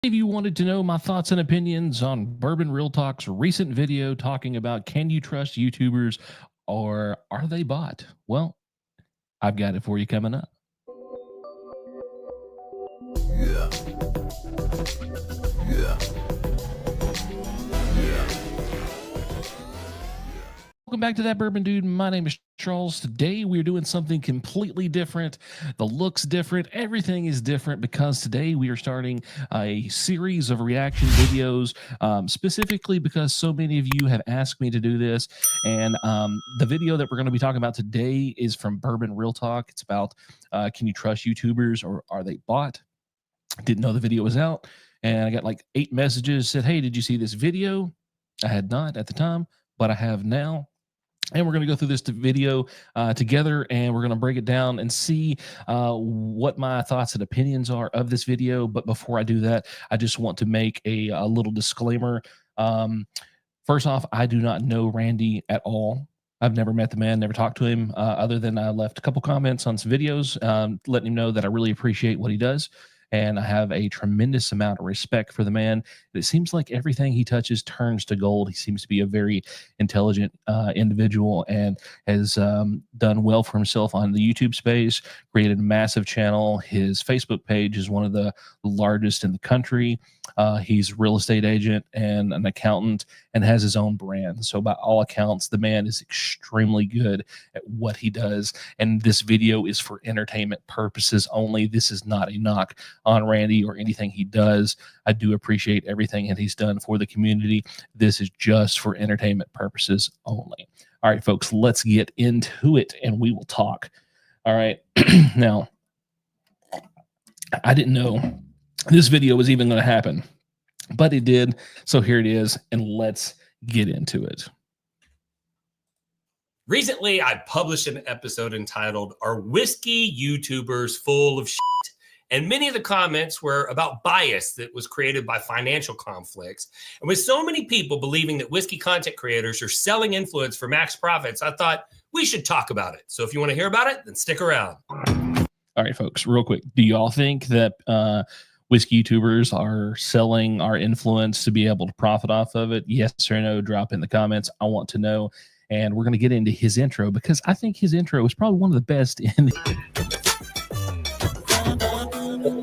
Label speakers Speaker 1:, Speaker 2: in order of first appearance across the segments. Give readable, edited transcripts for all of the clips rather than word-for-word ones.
Speaker 1: If you wanted to know my thoughts and opinions on Bourbon Real Talk's recent video talking about can you trust YouTubers or are they bought? Well, I've got it for you coming up. Yeah. Yeah. Welcome back to That Bourbon Dude. My name is Charles. Today we're doing something completely different. The look's different. Everything is different because today we are starting a series of reaction videos, specifically because so many of you have asked me to do this. And the video that we're going to be talking about today is from Bourbon Real Talk. It's about can you trust YouTubers or are they bought? Didn't know the video was out. And I got like 8 messages said, hey, did you see this video? I had not at the time, but I have now. And we're going to go through this video together, and we're going to break it down and see what my thoughts and opinions are of this video. But before I do that, I just want to make a little disclaimer. First off, I do not know Randy at all. I've never met the man, never talked to him, other than I left a couple comments on some videos, letting him know that I really appreciate what he does. And I have a tremendous amount of respect for the man. It seems like everything he touches turns to gold. He seems to be a very intelligent individual and has done well for himself on the YouTube space, created a massive channel. His Facebook page is one of the largest in the country. He's a real estate agent and an accountant and has his own brand. So by all accounts, the man is extremely good at what he does. And this video is for entertainment purposes only. This is not a knock on Randy or anything he does. I do appreciate everything that he's done for the community. This is just for entertainment purposes only. All right, folks, let's get into it and we will talk. All right. Now, I didn't know this video was even going to happen, but it did. So here it is, and let's get into it.
Speaker 2: Recently, I published an episode entitled, Are Whiskey YouTubers Full of Shit? And many of the comments were about bias that was created by financial conflicts. And with so many people believing that whiskey content creators are selling influence for max profits, I thought we should talk about it. So if you want to hear about it, then stick around.
Speaker 1: All right, folks, real quick. Do y'all think that whiskey YouTubers are selling our influence to be able to profit off of it? Yes or no? Drop in the comments. I want to know. And we're going to get into his intro because I think his intro is probably one of the best in the...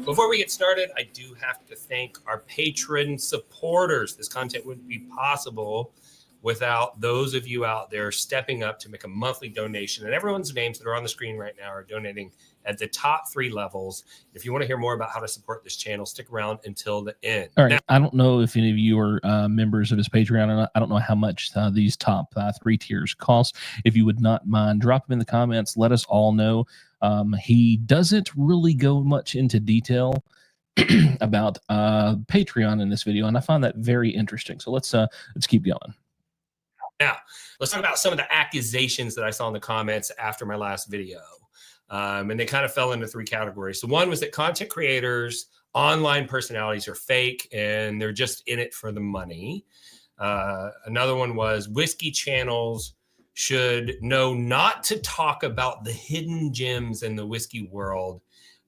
Speaker 2: Before we get started, I do have to thank our patron supporters. This content wouldn't be possible without those of you out there stepping up to make a monthly donation. And everyone's names that are on the screen right now are donating at the top 3 levels. If you want to hear more about how to support this channel, stick around until the end.
Speaker 1: All right. Now, I don't know if any of you are members of his Patreon or not. I don't know how much these top 3 tiers cost. If you would not mind, drop them in the comments. Let us all know. He doesn't really go much into detail about Patreon in this video, and I find that very interesting. So let's keep going.
Speaker 2: Now, let's talk about some of the accusations that I saw in the comments after my last video. And they kind of fell into 3 categories. So one was that content creators, online personalities are fake and they're just in it for the money. Another one was whiskey channels should know not to talk about the hidden gems in the whiskey world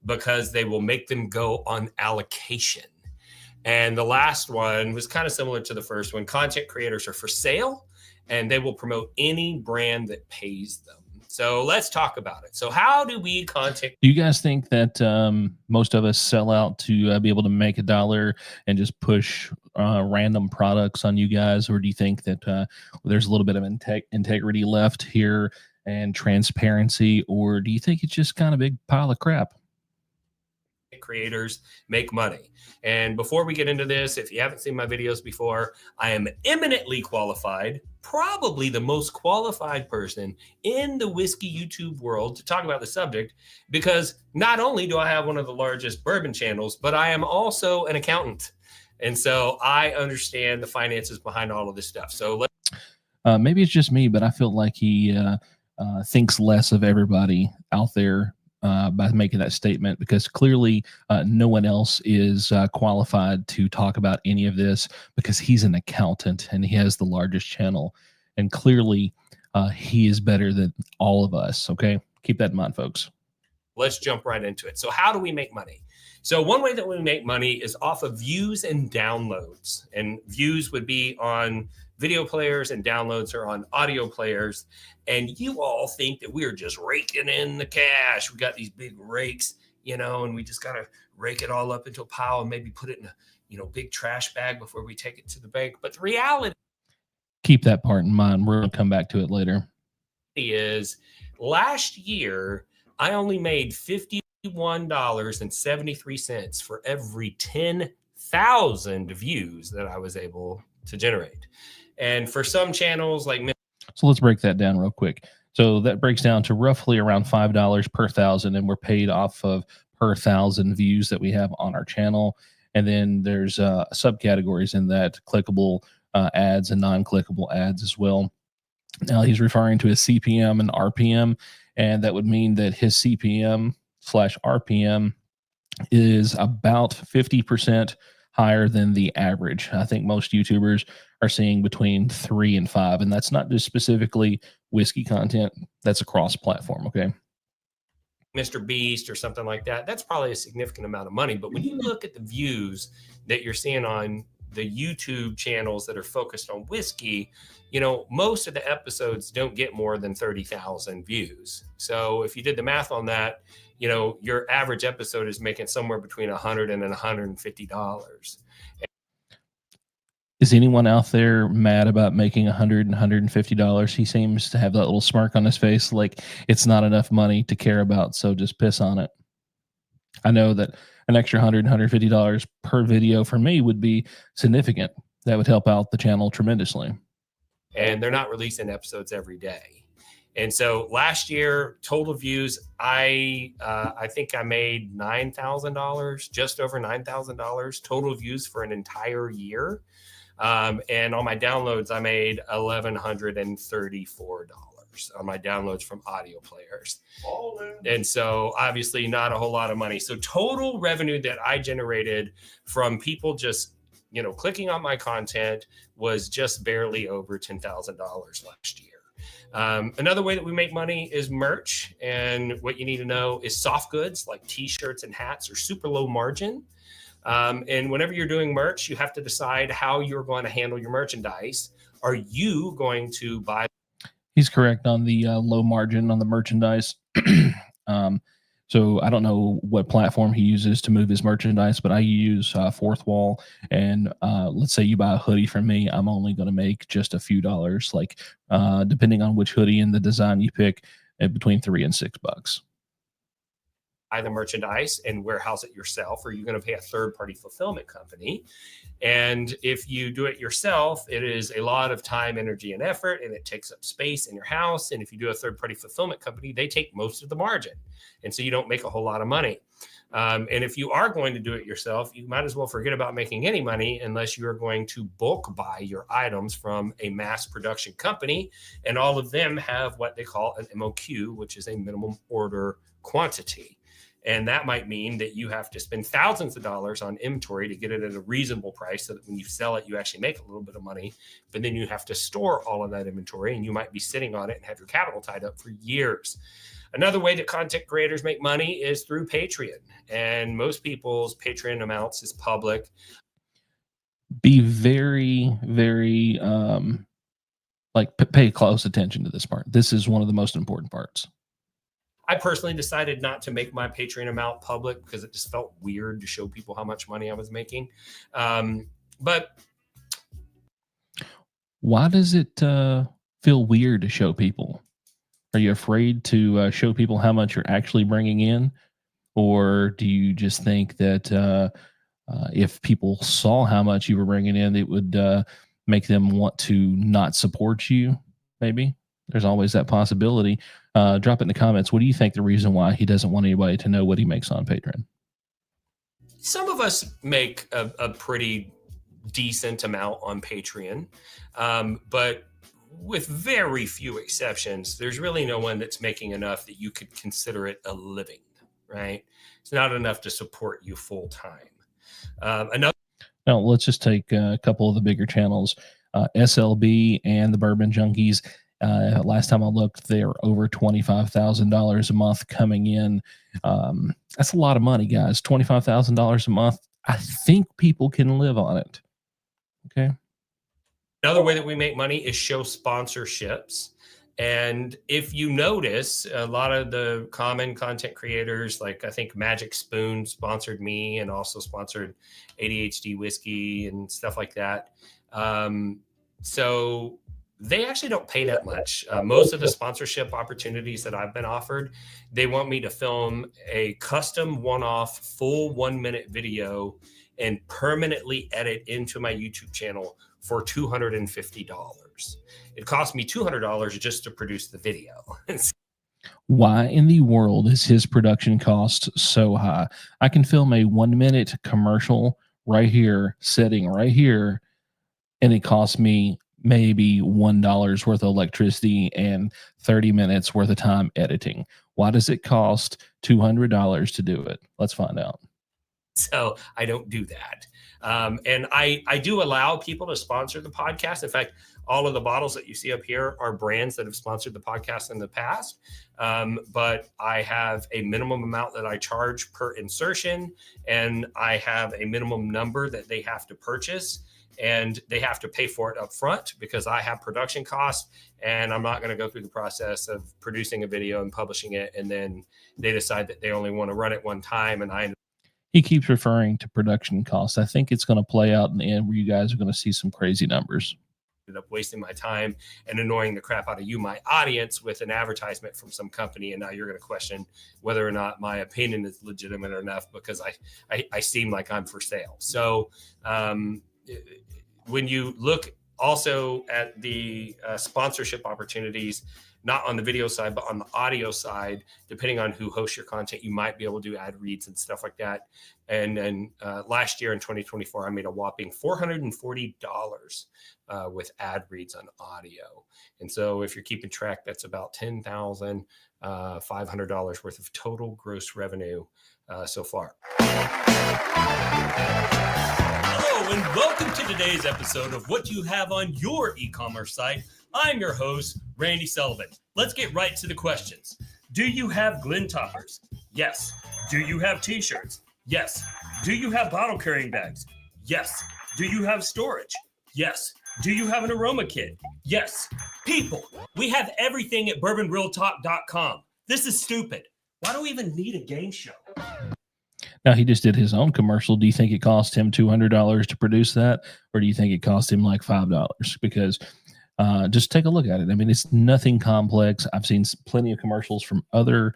Speaker 2: because they will make them go on allocation. And the last one was kind of similar to the first one. Content creators are for sale and they will promote any brand that pays them. So let's talk about it. So how do we contact?
Speaker 1: Do you guys think that most of us sell out to be able to make $1 and just push random products on you guys? Or do you think that there's a little bit of integrity left here and transparency? Or do you think it's just kind of a big pile of crap?
Speaker 2: Creators make money. And before we get into this, if you haven't seen my videos before, I am eminently qualified, probably the most qualified person in the whiskey YouTube world to talk about the subject, because not only do I have one of the largest bourbon channels, but I am also an accountant. And so I understand the finances behind all of this stuff. So
Speaker 1: maybe it's just me, but I feel like he thinks less of everybody out there by making that statement, because clearly no one else is qualified to talk about any of this, because he's an accountant and he has the largest channel, and clearly he is better than all of us. Okay, keep that in mind, folks.
Speaker 2: Let's jump right into it. So how do we make money? So one way that we make money is off of views and downloads. And views would be on video players and downloads are on audio players. And you all think that we're just raking in the cash. We got these big rakes, you know, and we just got to rake it all up into a pile and maybe put it in a, you know, big trash bag before we take it to the bank. But the reality,
Speaker 1: keep that part in mind. We're going to come back to it later.
Speaker 2: Is last year, I only made $51.73 for every 10,000 views that I was able to generate. And for some channels like,
Speaker 1: so let's break that down real quick. So that breaks down to roughly around $5 per thousand, and we're paid off of per thousand views that we have on our channel. And then there's subcategories in that, clickable ads and non-clickable ads as well. Now he's referring to his CPM and RPM, and that would mean that his CPM / RPM is about 50% higher than the average. I think most YouTubers are seeing between 3 and 5, and that's not just specifically whiskey content. That's across platform. Okay.
Speaker 2: Mr. Beast or something like that, that's probably a significant amount of money. But when you look at the views that you're seeing on the YouTube channels that are focused on whiskey, you know, most of the episodes don't get more than 30,000 views. So if you did the math on that, you know, your average episode is making somewhere between $100 and $150.
Speaker 1: Is anyone out there mad about making $100 and $150? He seems to have that little smirk on his face, like it's not enough money to care about, so just piss on it. I know that an extra $100, $150 per video for me would be significant. That would help out the channel tremendously.
Speaker 2: And they're not releasing episodes every day. And so last year, total views, I think I made $9,000, just over $9,000 total views for an entire year. And on my downloads, I made $1,134 on my downloads from audio players. And so obviously not a whole lot of money. So total revenue that I generated from people just, you know, clicking on my content was just barely over $10,000 last year. Another way that we make money is merch. And what you need to know is soft goods like t-shirts and hats are super low margin. And whenever you're doing merch, you have to decide how you're going to handle your merchandise. Are you going to buy?
Speaker 1: He's correct on the low margin on the merchandise. So I don't know what platform he uses to move his merchandise, but I use Fourth Wall. And let's say you buy a hoodie from me, I'm only going to make just a few dollars, like depending on which hoodie and the design you pick, between $3 and $6.
Speaker 2: Buy the merchandise and warehouse it yourself, or you're going to pay a third-party fulfillment company. And if you do it yourself, it is a lot of time, energy, and effort, and it takes up space in your house. And if you do a third-party fulfillment company, they take most of the margin. And so you don't make a whole lot of money. And if you are going to do it yourself, you might as well forget about making any money unless you're going to bulk buy your items from a mass production company. And all of them have what they call an MOQ, which is a minimum order quantity. And that might mean that you have to spend thousands of dollars on inventory to get it at a reasonable price so that when you sell it, you actually make a little bit of money. But then you have to store all of that inventory, and you might be sitting on it and have your capital tied up for years. Another way that content creators make money is through Patreon. And most people's Patreon amounts is public.
Speaker 1: Be very, very, pay close attention to this part. This is one of the most important parts.
Speaker 2: I personally decided not to make my Patreon amount public because it just felt weird to show people how much money I was making. But
Speaker 1: why does it feel weird to show people? Are you afraid to show people how much you're actually bringing in? Or do you just think that if people saw how much you were bringing in, it would make them want to not support you? Maybe. There's always that possibility. Drop it in the comments. What do you think the reason why he doesn't want anybody to know what he makes on Patreon?
Speaker 2: Some of us make a pretty decent amount on Patreon, but with very few exceptions, there's really no one that's making enough that you could consider it a living, right? It's not enough to support you full time.
Speaker 1: Now, let's just take a couple of the bigger channels, SLB and the Bourbon Junkies. Last time I looked, they're over $25,000 a month coming in. That's a lot of money, guys. $25,000 a month. I think people can live on it. Okay.
Speaker 2: Another way that we make money is show sponsorships. And if you notice, a lot of the common content creators, like I think Magic Spoon sponsored me and also sponsored ADHD Whiskey and stuff like that. So they actually don't pay that much. Most of the sponsorship opportunities that I've been offered, they want me to film a custom one-off full 1-minute video and permanently edit into my YouTube channel for $250. It cost me $200 just to produce the video.
Speaker 1: Why in the world is his production cost so high? I can film a 1-minute commercial right here, sitting right here, and it costs me maybe $1 worth of electricity and 30 minutes worth of time editing. Why does it cost $200 to do it? Let's find out.
Speaker 2: So I don't do that. And I do allow people to sponsor the podcast. In fact, all of the bottles that you see up here are brands that have sponsored the podcast in the past. But I have a minimum amount that I charge per insertion, and I have a minimum number that they have to purchase, and they have to pay for it up front because I have production costs, and I'm not going to go through the process of producing a video and publishing it, and then they decide that they only want to run it one time, and
Speaker 1: he keeps referring to production costs. I think it's going to play out in the end where you guys are going to see some crazy numbers.
Speaker 2: Ended up wasting my time and annoying the crap out of you, my audience, with an advertisement from some company. And now you're going to question whether or not my opinion is legitimate enough because I seem like I'm for sale. So when you look also at the sponsorship opportunities, not on the video side, but on the audio side, depending on who hosts your content, you might be able to do ad reads and stuff like that. And then last year in 2024, I made a whopping $440 with ad reads on audio. And so if you're keeping track, that's about $10,500 worth of total gross revenue so far. Hello, and welcome to today's episode of What You Have on Your E-commerce Site. I'm your host, Randy Sullivan. Let's get right to the questions. Do you have Glen toppers? Yes. Do you have t-shirts? Yes. Do you have bottle carrying bags? Yes. Do you have storage? Yes. Do you have an aroma kit? Yes. People, we have everything at BourbonRealTalk.com. This is stupid. Why do we even need a game show?
Speaker 1: Now, he just did his own commercial. Do you think it cost him $200 to produce that? Or do you think it cost him like $5? Because just take a look at it. I mean, it's nothing complex. I've seen plenty of commercials from other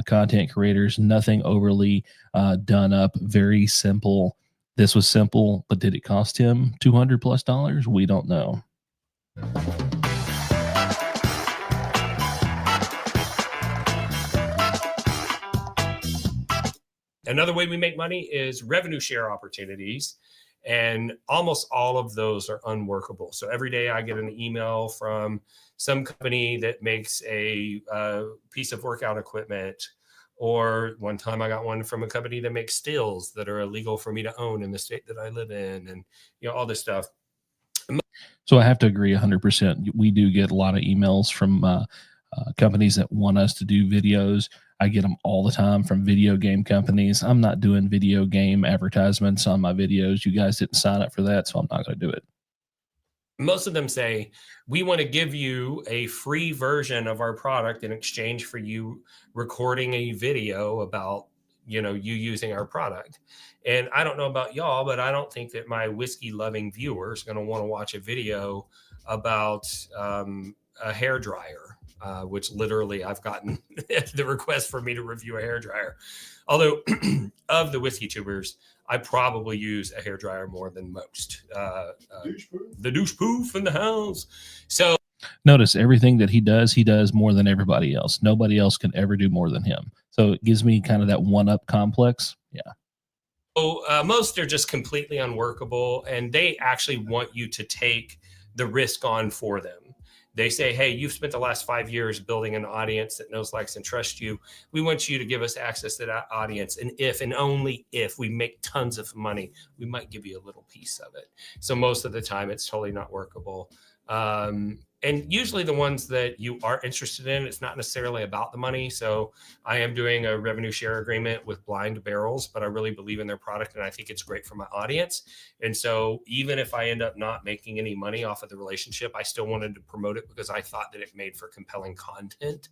Speaker 1: content creators, nothing overly done up, very simple. This was simple, but did it cost him $200+? We don't know.
Speaker 2: Another way we make money is revenue share opportunities. And almost all of those are unworkable. So every day I get an email from some company that makes a piece of workout equipment. Or one time I got one from a company that makes stills that are illegal for me to own in the state that I live in, and all this stuff.
Speaker 1: So I have to agree 100%. We do get a lot of emails from companies that want us to do videos. I get them all the time from video game companies. I'm not doing video game advertisements on my videos. You guys didn't sign up for that, so I'm not going to do it.
Speaker 2: Most of them say, we want to give you a free version of our product in exchange for you recording a video about, you using our product. And I don't know about y'all, but I don't think that my whiskey loving viewer is going to want to watch a video about a hair dryer. Which literally I've gotten the request for me to review a hairdryer. Although of the whiskey tubers, I probably use a hairdryer more than most. The douche poof in the house. So
Speaker 1: notice everything that he does more than everybody else. Nobody else can ever do more than him. So it gives me kind of that one-up complex. Yeah.
Speaker 2: So most are just completely unworkable, and they actually want you to take the risk on for them. They say, hey, you've spent the last 5 years building an audience that knows, likes, and trusts you. We want you to give us access to that audience. And if and only if we make tons of money, we might give you a little piece of it. So most of the time, it's totally not workable. And and usually the ones that you are interested in, it's not necessarily about the money. So I am doing a revenue share agreement with Blind Barrels, but I really believe in their product and I think it's great for my audience. And so even if I end up not making any money off of the relationship, I still wanted to promote it because I thought that it made for compelling content.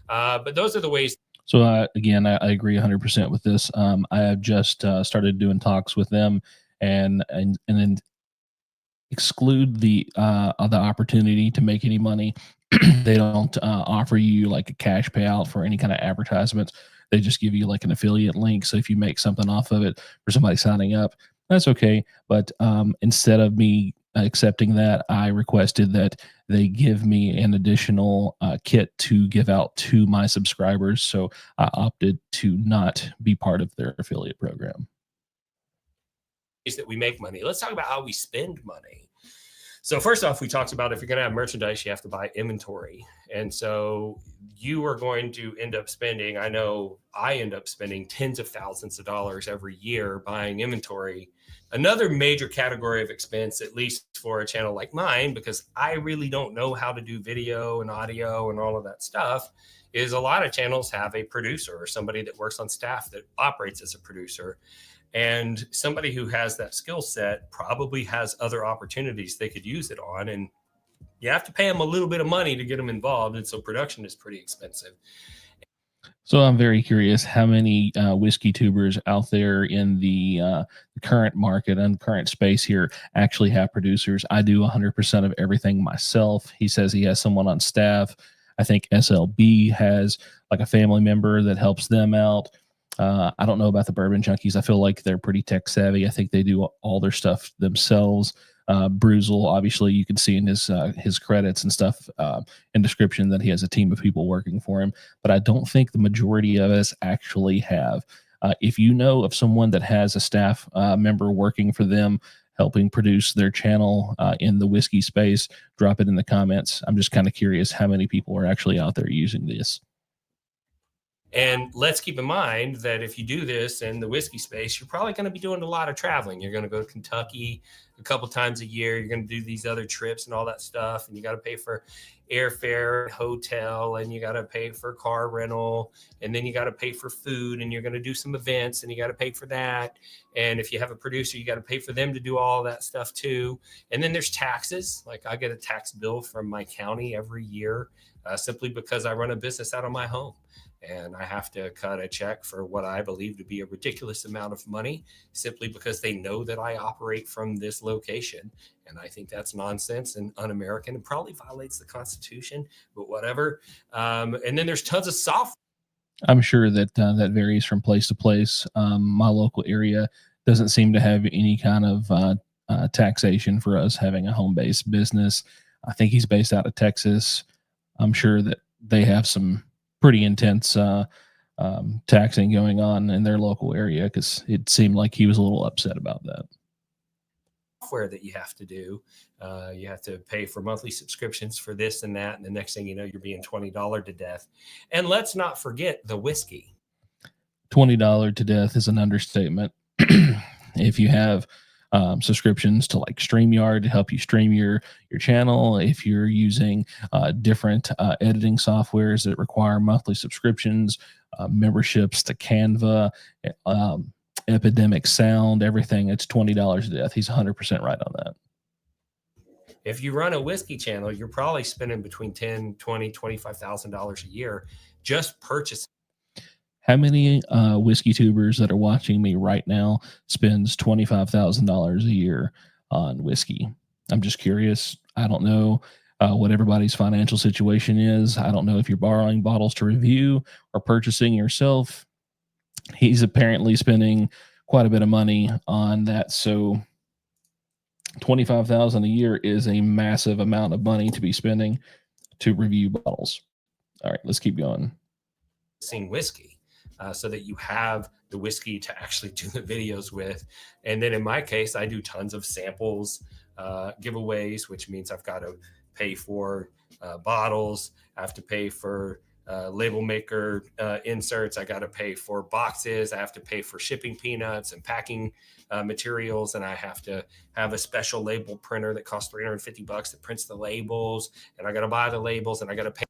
Speaker 2: But those are the ways.
Speaker 1: So again, I agree 100% with this. I have just started doing talks with them, and then exclude the opportunity to make any money. They don't offer you like a cash payout for any kind of advertisements. They just give you like an affiliate link. So if you make something off of it for somebody signing up, that's okay. But instead of me accepting that, I requested that they give me an additional kit to give out to my subscribers. So I opted to not be part of their affiliate program.
Speaker 2: That we make money. Let's talk about how we spend money. So first off, we talked about if you're going to have merchandise, you have to buy inventory. And so you are going to end up spending, I know I end up spending tens of thousands of dollars every year buying inventory. Another major category of expense, at least for a channel like mine, because I really don't know how to do video and audio and all of that stuff, is a lot of channels have a producer or somebody that works on staff that operates as a producer. And somebody who has that skill set probably has other opportunities they could use it on. And you have to pay them a little bit of money to get them involved. And so production is pretty expensive.
Speaker 1: So I'm very curious how many whiskey tubers out there in the current market and current space here actually have producers. I do 100% of everything myself. He says he has someone on staff. I think SLB has like a family member that helps them out. I don't know about the Bourbon Junkies. I feel like they're pretty tech savvy. I think they do all their stuff themselves. Bruzel, obviously, you can see in his credits and stuff in description that he has a team of people working for him. But I don't think the majority of us actually have. If you know of someone that has a staff member working for them, helping produce their channel in the whiskey space, drop it in the comments. I'm just kind of curious how many people are actually out there using this.
Speaker 2: And let's keep in mind that if you do this in the whiskey space, you're probably going to be doing a lot of traveling. You're going to go to Kentucky a couple times a year. You're going to do these other trips and all that stuff. And you got to pay for airfare, hotel, and you got to pay for car rental. And then you got to pay for food, and you're going to do some events and you got to pay for that. And if you have a producer, you got to pay for them to do all that stuff too. And then there's taxes. Like I get a tax bill from my county every year simply because I run a business out of my home. And I have to cut a check for what I believe to be a ridiculous amount of money simply because they know that I operate from this location. And I think that's nonsense and un-American and probably violates the Constitution, but whatever. And then there's tons of software.
Speaker 1: I'm sure that that varies from place to place. My local area doesn't seem to have any kind of taxation for us having a home-based business. I think he's based out of Texas. I'm sure that they have some pretty intense taxing going on in their local area because it seemed like he was a little upset about that.
Speaker 2: Software that you have to do. You have to pay for monthly subscriptions for this and that. And the next thing you know, you're being $20 to death. And let's not forget the whiskey.
Speaker 1: $20 to death is an understatement. If you have subscriptions to like StreamYard to help you stream your channel, if you're using different editing softwares that require monthly subscriptions, memberships to Canva, Epidemic Sound, everything, it's $20 to death. He's 100% right on that.
Speaker 2: If you run a whiskey channel, you're probably spending between $10,000, $20,000, $25,000 a year just purchasing.
Speaker 1: How many whiskey tubers that are watching me right now spends $25,000 a year on whiskey? I'm just curious. I don't know what everybody's financial situation is. I don't know if you're borrowing bottles to review or purchasing yourself. He's apparently spending quite a bit of money on that. So $25,000 a year is a massive amount of money to be spending to review bottles. All right, let's keep going.
Speaker 2: Sing whiskey. So that you have the whiskey to actually do the videos with. And then in my case, I do tons of samples, giveaways, which means I've got to pay for bottles. I have to pay for label maker inserts. I got to pay for boxes. I have to pay for shipping peanuts and packing materials. And I have to have a special label printer that costs $350 that prints the labels. And I got to buy the labels, and I got to pay.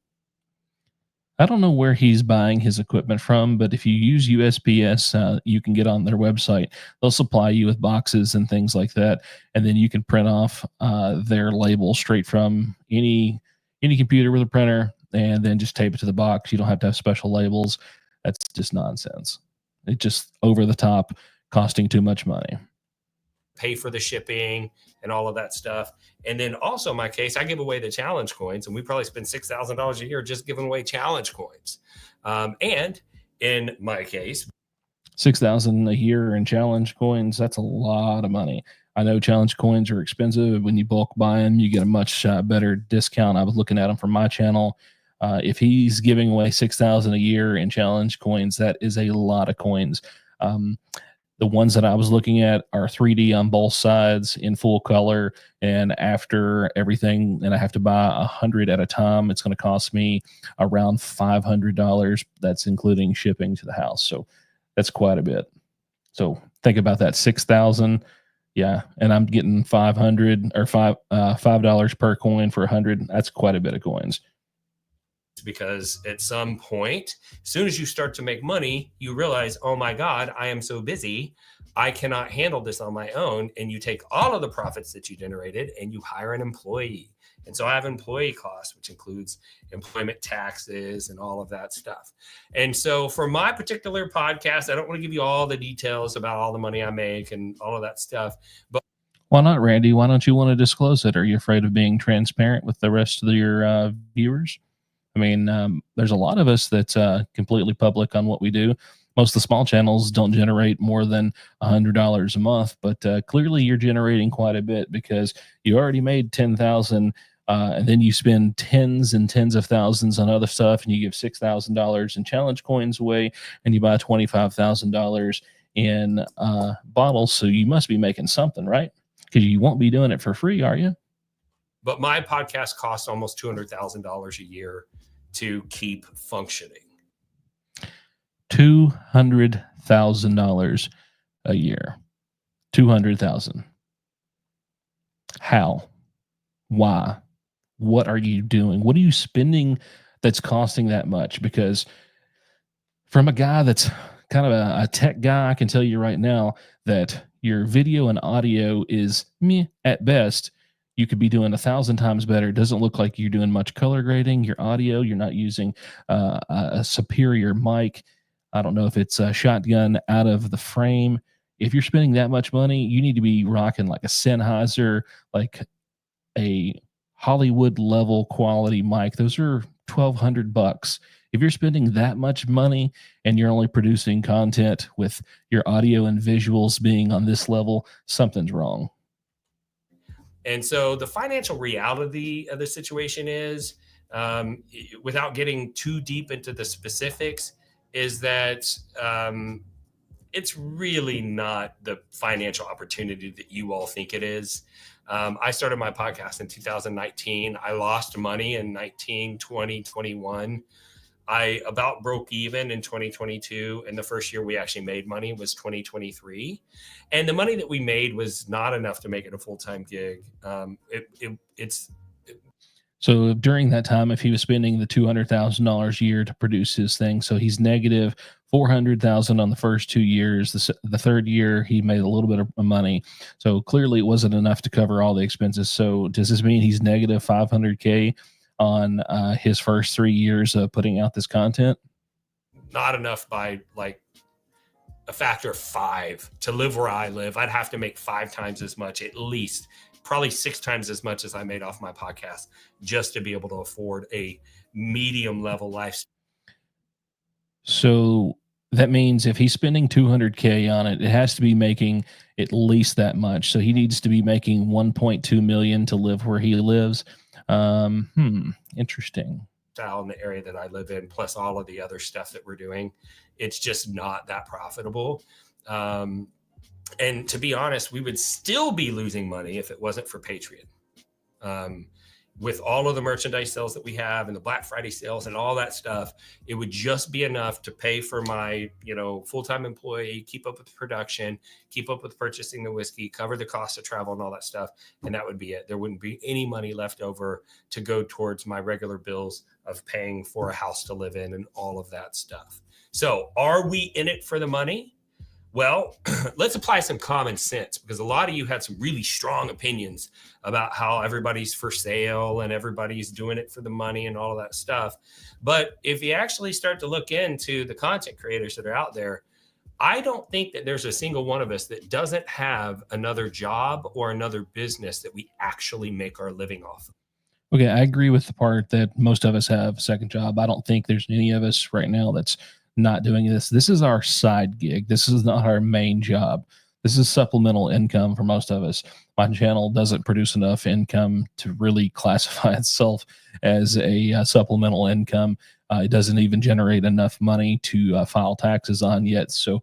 Speaker 1: I don't know where he's buying his equipment from, but if you use USPS, you can get on their website. They'll supply you with boxes and things like that, and then you can print off their label straight from any computer with a printer, and then just tape it to the box. You don't have to have special labels. That's just nonsense. It's just over the top, costing too much money.
Speaker 2: Pay for the shipping and all of that stuff. And then also in my case, I give away the challenge coins, and we probably spend $6,000 a year just giving away challenge coins. And in my case,
Speaker 1: $6,000 a year in challenge coins, that's a lot of money. I know challenge coins are expensive. When you bulk buy them, you get a much better discount. I was looking at them from my channel. If he's giving away $6,000 a year in challenge coins, that is a lot of coins. The ones that I was looking at are 3D on both sides in full color. And after everything, and I have to buy 100 at a time, it's going to cost me around $500. That's including shipping to the house. So that's quite a bit. So think about that, 6,000. Yeah. And I'm getting 500 or $5 per coin for 100. That's quite a bit of coins.
Speaker 2: Because at some point, as soon as you start to make money, you realize, oh my God, I am so busy. I cannot handle this on my own. And you take all of the profits that you generated and you hire an employee. And so I have employee costs, which includes employment taxes and all of that stuff. And so for my particular podcast, I don't want to give you all the details about all the money I make and all of that stuff. But
Speaker 1: why not, Randy? Why don't you want to disclose it? Are you afraid of being transparent with the rest of your viewers? I mean, there's a lot of us that's completely public on what we do. Most of the small channels don't generate more than $100 a month, but clearly you're generating quite a bit because you already made $10,000, and then you spend tens and tens of thousands on other stuff, and you give $6,000 in challenge coins away, and you buy $25,000 in bottles. So you must be making something, right? Because you won't be doing it for free, are you?
Speaker 2: But my podcast costs almost $200,000 a year to keep functioning.
Speaker 1: $200,000 a year. 200,000. How? Why? What are you doing? What are you spending that's costing that much? Because from a guy that's kind of a tech guy, I can tell you right now that your video and audio is meh at best. You could be doing 1,000 times better. It doesn't look like you're doing much color grading. Your audio, you're not using a superior mic. I don't know if it's a shotgun out of the frame. If you're spending that much money, you need to be rocking like a Sennheiser, like a Hollywood level quality mic. Those are $1,200. If you're spending that much money and you're only producing content with your audio and visuals being on this level, something's wrong.
Speaker 2: And so the financial reality of the situation is, without getting too deep into the specifics, is that it's really not the financial opportunity that you all think it is. I started my podcast in 2019. I lost money in 19, 20, 21. I about broke even in 2022. And the first year we actually made money was 2023. And the money that we made was not enough to make it a full-time gig.
Speaker 1: So during that time, if he was spending the $200,000 a year to produce his thing, so he's negative $400,000 on the first 2 years. The third year, he made a little bit of money. So clearly it wasn't enough to cover all the expenses. So does this mean he's negative $500K on his first 3 years of putting out this content?
Speaker 2: Not enough by like a factor of 5 to live where I live. I'd have to make 5 times as much, at least, probably 6 times as much as I made off my podcast, just to be able to afford a medium level life.
Speaker 1: So that means if he's spending $200K on it, it has to be making at least that much. So he needs to be making $1.2 million to live where he lives. Interesting.
Speaker 2: In the area that I live in, plus all of the other stuff that we're doing, it's just not that profitable. And to be honest, we would still be losing money if it wasn't for Patreon. with all of the merchandise sales that we have and the Black Friday sales and all that stuff, it would just be enough to pay for my, full-time employee, keep up with the production, keep up with purchasing the whiskey, cover the cost of travel and all that stuff. And that would be it. There wouldn't be any money left over to go towards my regular bills of paying for a house to live in and all of that stuff. So are we in it for the money? Well, let's apply some common sense, because a lot of you had some really strong opinions about how everybody's for sale and everybody's doing it for the money and all of that stuff. But if you actually start to look into the content creators that are out there, I don't think that there's a single one of us that doesn't have another job or another business that we actually make our living off of.
Speaker 1: Okay, I agree with the part that most of us have a second job. I don't think there's any of us right now that's not doing this. This is our side gig. This is not our main job. This is supplemental income for most of us. My channel doesn't produce enough income to really classify itself as a supplemental income. It doesn't even generate enough money to file taxes on yet. So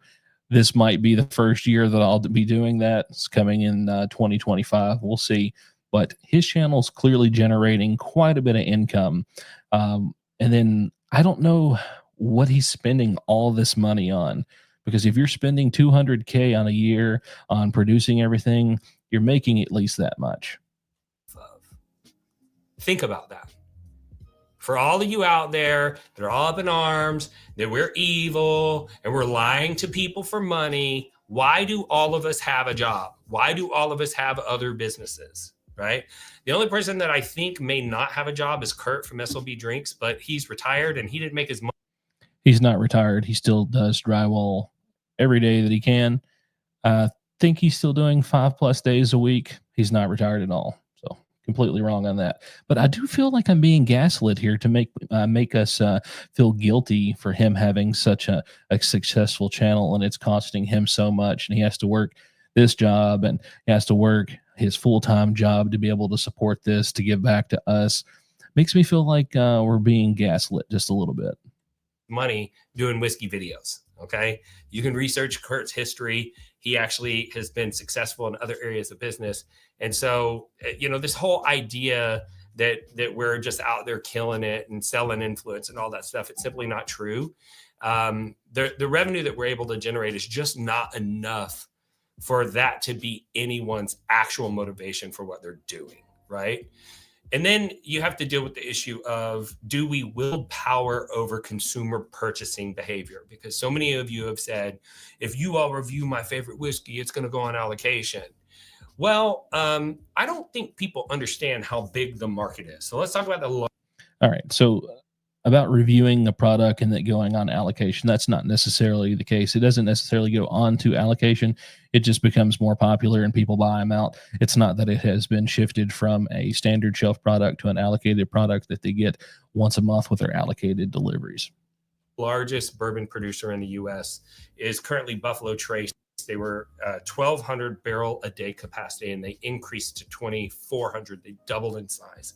Speaker 1: this might be the first year that I'll be doing that. It's coming in 2025. We'll see. But his channel is clearly generating quite a bit of income. And then I don't know what he's spending all this money on, because if you're spending $200K on a year on producing everything, you're making at least that much.
Speaker 2: Think about that. For all of you out there that are all up in arms, that we're evil and we're lying to people for money, why do all of us have a job? Why do all of us have other businesses? Right? The only person that I think may not have a job is Kurt from SLB Drinks, but he's retired and he didn't make his money.
Speaker 1: He's not retired. He still does drywall every day that he can. I think he's still doing 5+ days a week. He's not retired at all. So completely wrong on that. But I do feel like I'm being gaslit here to make us feel guilty for him having such a successful channel, and it's costing him so much. And he has to work this job and he has to work his full-time job to be able to support this, to give back to us. Makes me feel like we're being gaslit just a little bit.
Speaker 2: Money doing whiskey videos. Okay. You can research Kurt's history. He actually has been successful in other areas of business. And so, this whole idea that we're just out there killing it and selling influence and all that stuff, it's simply not true. The revenue that we're able to generate is just not enough for that to be anyone's actual motivation for what they're doing. Right. And then you have to deal with the issue of, do we wield power over consumer purchasing behavior? Because so many of you have said, if you all review my favorite whiskey, it's going to go on allocation. Well, I don't think people understand how big the market is. So let's talk about the.
Speaker 1: All right. So about reviewing the product and that going on allocation, that's not necessarily the case. It doesn't necessarily go on to allocation. It just becomes more popular and people buy them out. It's not that it has been shifted from a standard shelf product to an allocated product that they get once a month with their allocated deliveries.
Speaker 2: Largest bourbon producer in the U.S. is currently Buffalo Trace. They were 1,200 barrel a day capacity, and they increased to 2,400. They doubled in size.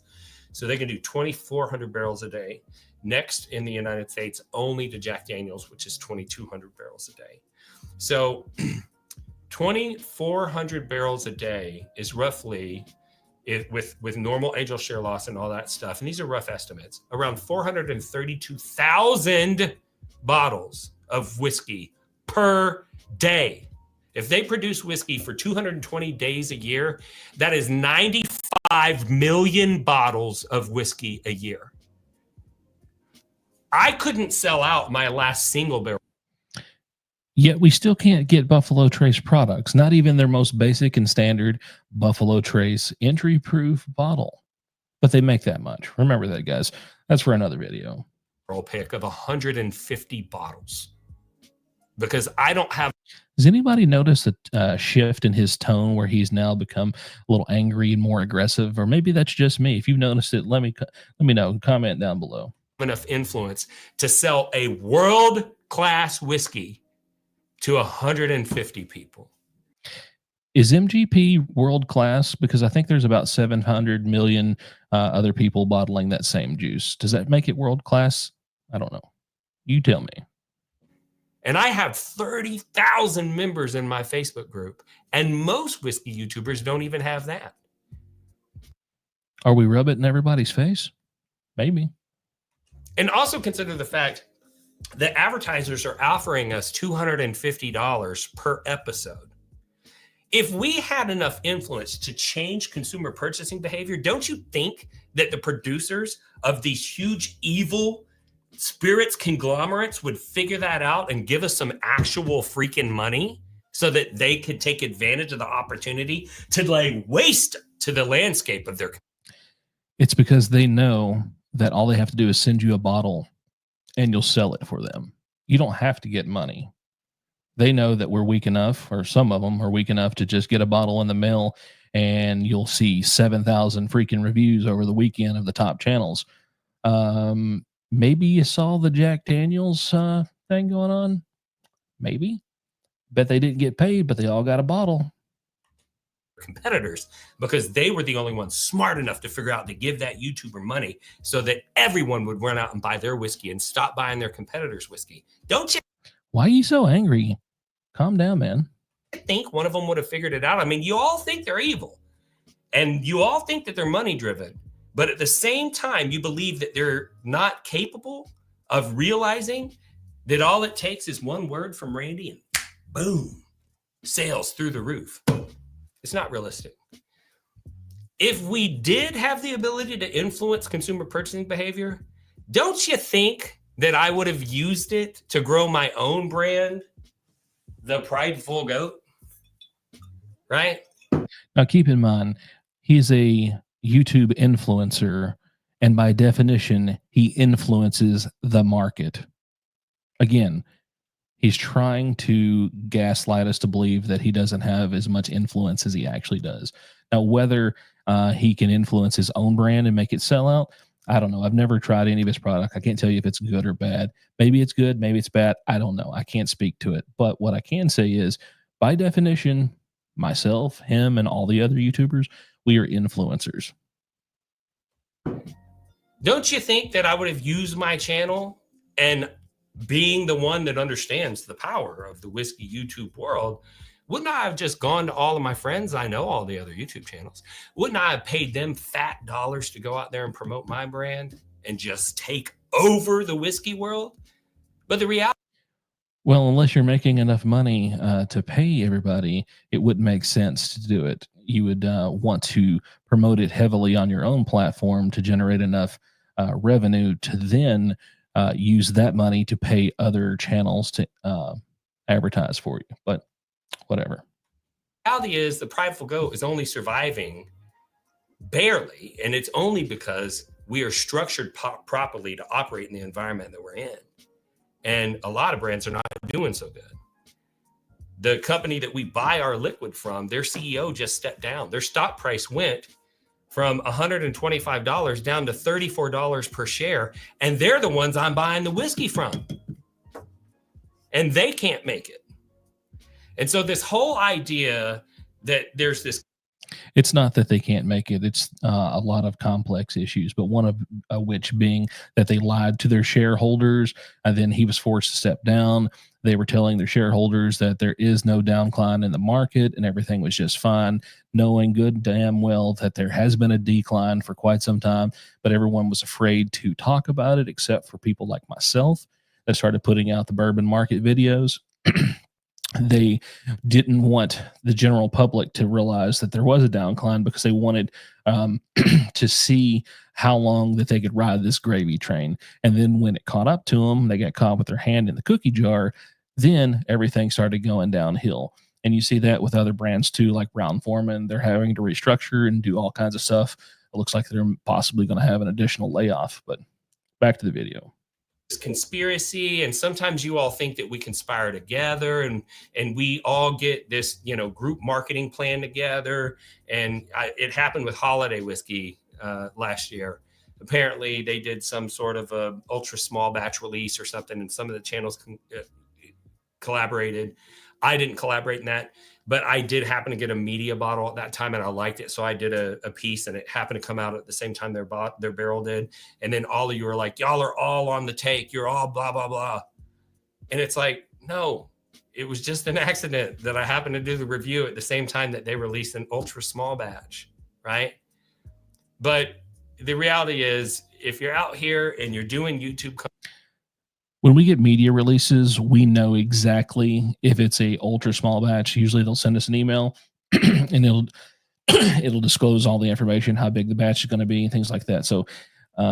Speaker 2: So they can do 2,400 barrels a day. Next in the United States, only to Jack Daniels, which is 2,200 barrels a day. So 2,400 barrels a day is roughly, with normal angel share loss and all that stuff, and these are rough estimates, around 432,000 bottles of whiskey per day. If they produce whiskey for 220 days a year, that is 95 million bottles of whiskey a year. I couldn't sell out my last single barrel.
Speaker 1: Yet we still can't get Buffalo Trace products, not even their most basic and standard Buffalo Trace entry-proof bottle. But they make that much. Remember that, guys. That's for another video.
Speaker 2: Pick of 150 bottles. Because I don't have.
Speaker 1: Does anybody notice a shift in his tone where he's now become a little angry and more aggressive? Or maybe that's just me. If you've noticed it, let me know. Comment down below.
Speaker 2: Enough influence to sell a world-class whiskey to 150 people.
Speaker 1: Is MGP world-class? Because I think there's about 700 million other people bottling that same juice. Does that make it world-class? I don't know. You tell me.
Speaker 2: And I have 30,000 members in my Facebook group, and most whiskey YouTubers don't even have that.
Speaker 1: Are we rub it in everybody's face? Maybe.
Speaker 2: And also consider the fact that advertisers are offering us $250 per episode. If we had enough influence to change consumer purchasing behavior, don't you think that the producers of these huge evil spirits conglomerates would figure that out and give us some actual freaking money so that they could take advantage of the opportunity to lay waste to the landscape of their?
Speaker 1: It's because they know that all they have to do is send you a bottle and you'll sell it for them. You don't have to get money. They know that we're weak enough, or some of them are weak enough to just get a bottle in the mail and you'll see 7,000 freaking reviews over the weekend of the top channels. Maybe you saw the Jack Daniels thing going on. Maybe. Bet they didn't get paid, but they all got a bottle.
Speaker 2: Competitors, because they were the only ones smart enough to figure out to give that YouTuber money so that everyone would run out and buy their whiskey and stop buying their competitors' whiskey. Don't you
Speaker 1: Why are you so angry? Calm down, man.
Speaker 2: think one of them would have figured it out? I mean, you all think they're evil and you all think that they're money driven, but at the same time, you believe that they're not capable of realizing that all it takes is one word from Randy and boom, sales through the roof. It's not realistic. If we did have the ability to influence consumer purchasing behavior, don't you think that I would have used it to grow my own brand, the Prideful Goat? Right?
Speaker 1: Now, keep in mind, he's a YouTube influencer, and by definition, he influences the market. Again, he's trying to gaslight us to believe that he doesn't have as much influence as he actually does. Now, whether he can influence his own brand and make it sell out, I don't know. I've never tried any of his product. I can't tell you if it's good or bad. Maybe it's good, maybe it's bad. I don't know. I can't speak to it. But what I can say is, by definition, myself, him, and all the other YouTubers, we are influencers.
Speaker 2: Don't you think that I would have used my channel and being the one that understands the power of the whiskey YouTube world, wouldn't I have just gone to all of my friends? I know all the other YouTube channels. Wouldn't I have paid them fat dollars to go out there and promote my brand and just take over the whiskey world? But the reality,
Speaker 1: Well, unless you're making enough money to pay everybody, it wouldn't make sense to do it. You would want to promote it heavily on your own platform to generate enough revenue to then use that money to pay other channels to advertise for you. But whatever.
Speaker 2: reality is the Prideful Goat is only surviving barely, and it's only because we are structured properly to operate in the environment that we're in. And a lot of brands are not doing so good. The company that we buy our liquid from, their CEO just stepped down. Their stock price went from $125 down to $34 per share. And they're the ones I'm buying the whiskey from. And they can't make it. And so this whole idea that there's this,
Speaker 1: It's not that they can't make it. It's a lot of complex issues, but one of which being that they lied to their shareholders, and then he was forced to step down. They were telling their shareholders that there is no downcline in the market and everything was just fine, knowing good damn well that there has been a decline for quite some time, but everyone was afraid to talk about it except for people like myself that started putting out the bourbon market videos. They didn't want the general public to realize that there was a downcline because they wanted to see how long that they could ride this gravy train. And then when it caught up to them, they got caught with their hand in the cookie jar. Then everything started going downhill. And you see that with other brands too, like Brown-Forman. They're having to restructure and do all kinds of stuff. It looks like they're possibly going to have an additional layoff. But back to the video.
Speaker 2: conspiracy, and sometimes you all think that we conspire together and we all get this group marketing plan together. And it happened with Holiday Whiskey last year. Apparently they did some sort of a ultra small batch release or something, and some of the channels collaborated. I didn't collaborate in that, but I did happen to get a media bottle at that time and I liked it. So I did a piece, and it happened to come out at the same time their barrel did. And then all of you are like, y'all are all on the take. You're all blah, blah, blah. And it's like, no, it was just an accident that I happened to do the review at the same time that they released an ultra small batch, right? But the reality is, if you're out here and you're doing YouTube,
Speaker 1: when we get media releases, we know exactly if it's a ultra small batch. Usually they'll send us an email and it'll disclose all the information, how big the batch is going to be and things like that. So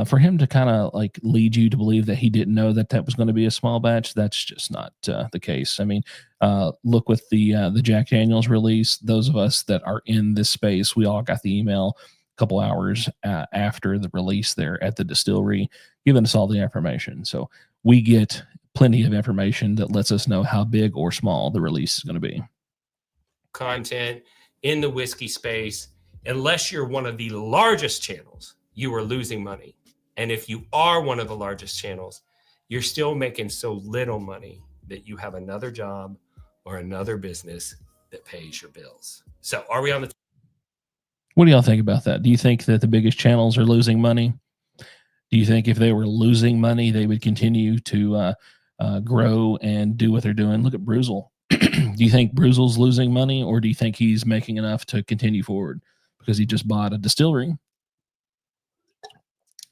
Speaker 1: for him to kind of like lead you to believe that he didn't know that that was going to be a small batch, that's just not the case. I mean, look with the Jack Daniels release. Those of us that are in this space, we all got the email a couple hours after the release there at the distillery, giving us all the information. So we get plenty of information that lets us know how big or small the release is going to be.
Speaker 2: Content in the whiskey space, unless you're one of the largest channels, you are losing money. And if you are one of the largest channels, you're still making so little money that you have another job or another business that pays your bills. So are we on the...
Speaker 1: What do y'all think about that? Do you think that the biggest channels are losing money? Do you think if they were losing money, they would continue to grow and do what they're doing? Look at Bruzel. Do you think Bruzel's losing money, or do you think he's making enough to continue forward because he just bought a distillery?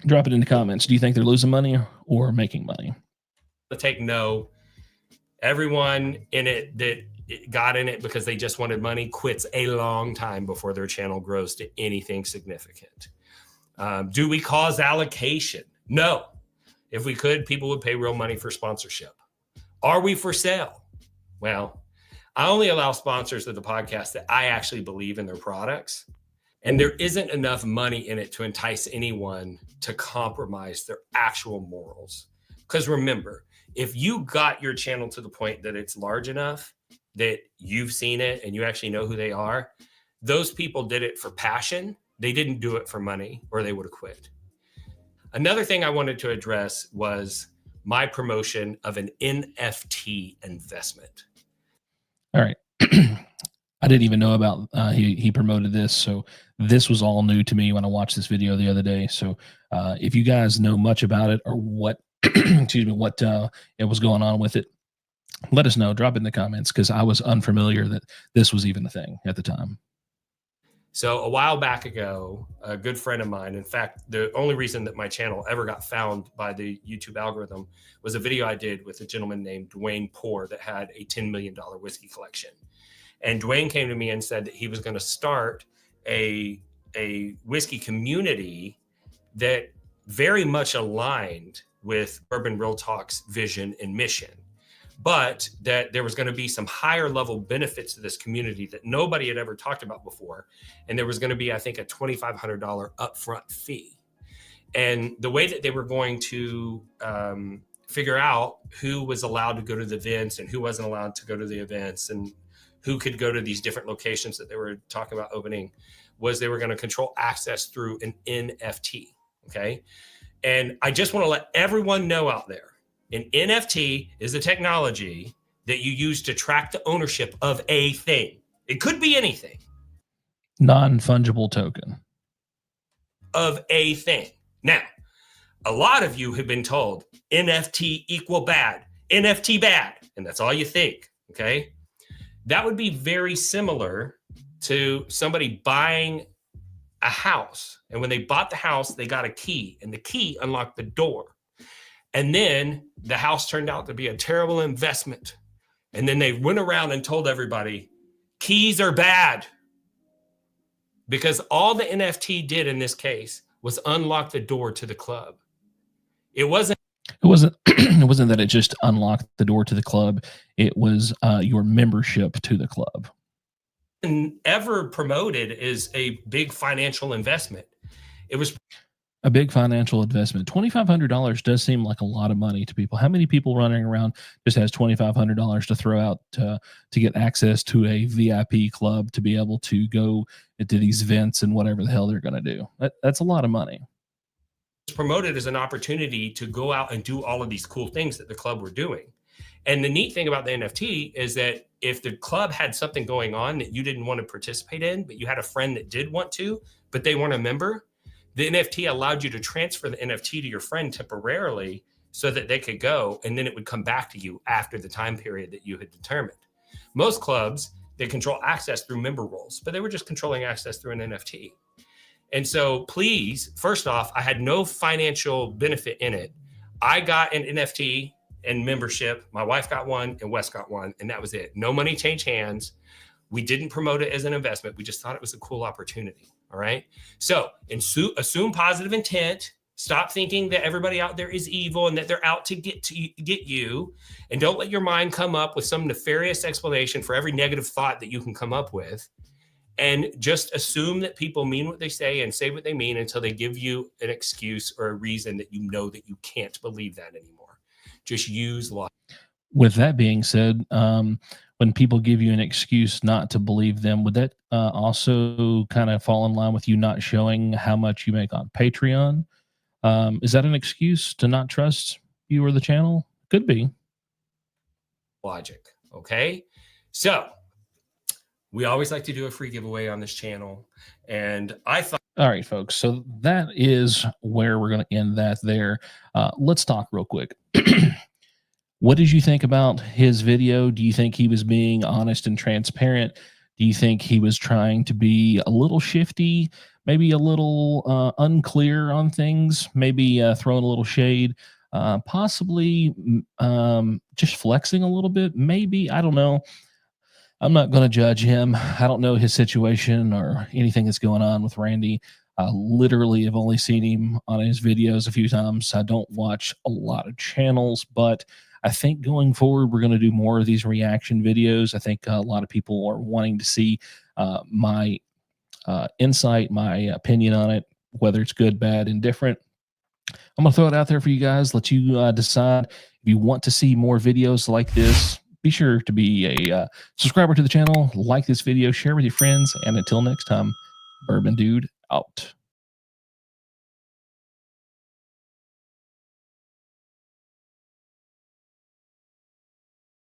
Speaker 1: Drop it in the comments. Do you think they're losing money or making money?
Speaker 2: Take no. Everyone in it that got in it because they just wanted money quits a long time before their channel grows to anything significant. Do we cause allocation? No. If we could, people would pay real money for sponsorship. Are we for sale? Well, I only allow sponsors of the podcast that I actually believe in their products. And there isn't enough money in it to entice anyone to compromise their actual morals. Because remember, if you got your channel to the point that it's large enough that you've seen it and you actually know who they are, those people did it for passion. They didn't do it for money, or they would have quit. Another thing I wanted to address was my promotion of an NFT investment.
Speaker 1: All right. I didn't even know about he promoted this, so this was all new to me when I watched this video the other day. So if you guys know much about it or what excuse me, what it was going on with it, let us know. Drop it in the comments, because I was unfamiliar that this was even a thing at the time.
Speaker 2: So a while back ago, a good friend of mine, in fact, the only reason that my channel ever got found by the YouTube algorithm was a video I did with a gentleman named Dwayne Poor that had a $10 million whiskey collection. And Dwayne came to me and said that he was going to start a whiskey community that very much aligned with BourbonRealTalk's vision and mission, but that there was going to be some higher level benefits to this community that nobody had ever talked about before. And there was going to be, I think, a $2,500 upfront fee. And the way that they were going to figure out who was allowed to go to the events and who wasn't allowed to go to the events and who could go to these different locations that they were talking about opening was they were going to control access through an NFT. Okay. And I just want to let everyone know out there, an NFT is a technology that you use to track the ownership of a thing. It could be anything.
Speaker 1: Non-fungible token.
Speaker 2: Of a thing. Now, a lot of you have been told NFT equal bad, NFT bad, and that's all you think, okay? That would be very similar to somebody buying a house. And when they bought the house, they got a key, and the key unlocked the door. And then the house turned out to be a terrible investment. And then they went around and told everybody, keys are bad. Because all the NFT did in this case was unlock the door to the club. It wasn't that it just unlocked the door to the club. It was your membership to the club. Ever promoted as a big financial investment. It was a big financial investment. $2,500 does seem like a lot of money to people. How many people running around just has $2,500 to throw out to get access to a VIP club to be able to go into these events and whatever the hell they're going to do? That's a lot of money. It's promoted as an opportunity to go out and do all of these cool things that the club were doing. And the neat thing about the NFT is that if the club had something going on that you didn't want to participate in, but you had a friend that did want to, but they weren't a member, the NFT allowed you to transfer the NFT to your friend temporarily so that they could go, and then it would come back to you after the time period that you had determined. Most clubs, they control access through member roles, but they were just controlling access through an NFT. And so please, first off, I had no financial benefit in it. I got an NFT and membership. My wife got one and Wes got one, and that was it. No money changed hands. We didn't promote it as an investment. We just thought it was a cool opportunity. All right. So assume positive intent. Stop thinking that everybody out there is evil and that they're out to get you. And don't let your mind come up with some nefarious explanation for every negative thought that you can come up with. And just assume that people mean what they say and say what they mean until they give you an excuse or a reason that you know that you can't believe that anymore. Just use logic.
Speaker 1: With that being said, when people give you an excuse not to believe them, would that also kind of fall in line with you not showing how much you make on Patreon? Is that an excuse to not trust you or the channel? Could be.
Speaker 2: Logic. Okay. So we always like to do a free giveaway on this channel. And I thought,
Speaker 1: all right, folks. So that is where we're going to end that there. Let's talk real quick. What did you think about his video? Do you think he was being honest and transparent? Do you think he was trying to be a little shifty, maybe a little unclear on things, maybe throwing a little shade, possibly just flexing a little bit? Maybe, I don't know. I'm not going to judge him. I don't know his situation or anything that's going on with Randy. I literally have only seen him on his videos a few times. I don't watch a lot of channels, but I think going forward, we're going to do more of these reaction videos. I think a lot of people are wanting to see my insight, my opinion on it, whether it's good, bad, indifferent. I'm going to throw it out there for you guys. Let you decide. If you want to see more videos like this, be sure to be a subscriber to the channel, like this video, share with your friends, and until next time, BourbonDude out.